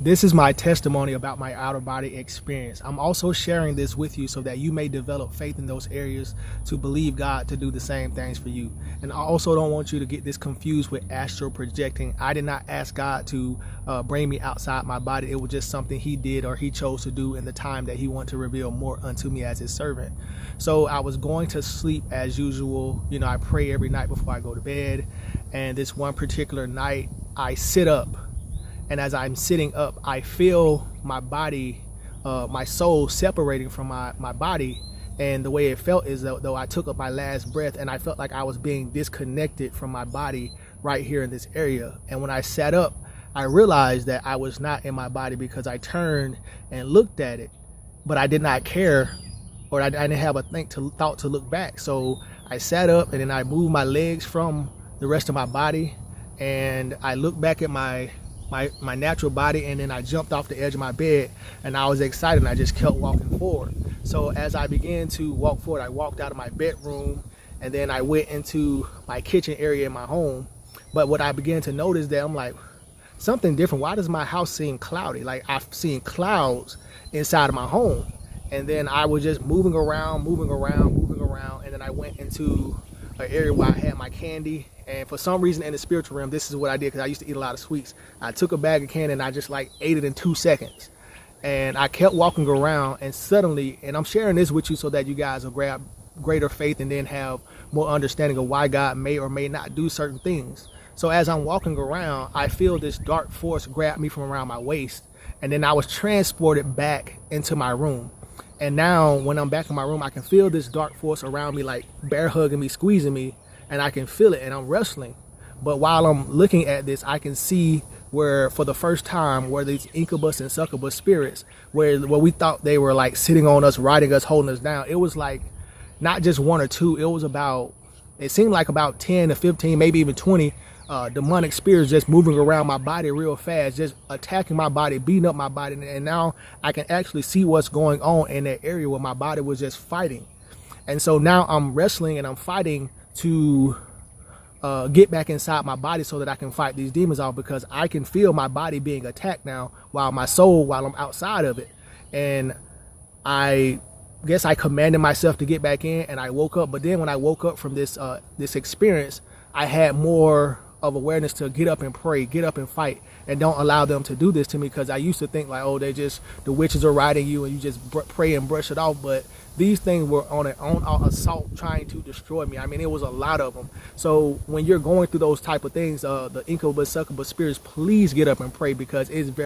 This is my testimony about my outer body experience. I'm also sharing this with you so that you may develop faith in those areas to believe God to do the same things for you. And I also don't want you to get this confused with astral projecting. I did not ask God to bring me outside my body. It was just something he did or he chose to do in the time that he wanted to reveal more unto me as his servant. So I was going to sleep as usual. You know, I pray every night before I go to bed. And this one particular night, I sit up. And as I'm sitting up, I feel my body, my soul separating from my body. And the way it felt is though I took up my last breath and I felt like I was being disconnected from my body right here in this area. And when I sat up, I realized that I was not in my body because I turned and looked at it, but I did not care, or I didn't have a thought to look back. So I sat up and then I moved my legs from the rest of my body, and I looked back at my natural body, and then I jumped off the edge of my bed, and I was excited, and I just kept walking forward. So as I began to walk forward, I walked out of my bedroom, and then I went into my kitchen area in my home. But what I began to notice that I'm like, something different. Why does my house seem cloudy? Like I've seen clouds inside of my home. And then I was just moving around, and then I went into an area where I had my candy. And for some reason in the spiritual realm, this is what I did, because I used to eat a lot of sweets. I took a bag of candy and I just like ate it in 2 seconds. And I kept walking around, and suddenly, and I'm sharing this with you so that you guys will grab greater faith and then have more understanding of why God may or may not do certain things. So as I'm walking around, I feel this dark force grab me from around my waist. And then I was transported back into my room. And now when I'm back in my room, I can feel this dark force around me, like bear hugging me, squeezing me, and I can feel it, and I'm wrestling. But while I'm looking at this, I can see where for the first time, where these incubus and succubus spirits, where we thought they were like sitting on us, riding us, holding us down, it was like not just 1 or 2, it was about, it seemed like about 10 to 15, maybe even 20 demonic spirits just moving around my body real fast, just attacking my body, beating up my body. And now I can actually see what's going on in that area where my body was just fighting. And so now I'm wrestling and I'm fighting to get back inside my body so that I can fight these demons off, because I can feel my body being attacked now while I'm outside of it. And I guess I commanded myself to get back in, and I woke up. But then when I woke up from this experience, I had more of awareness to get up and pray, get up and fight, and don't allow them to do this to me, because I used to think like, oh, the witches are riding you and you just pray and brush it off. But these things were on assault trying to destroy me. I mean, it was a lot of them. So when you're going through those type of things, the incubus, succubus spirits, please get up and pray, because it's very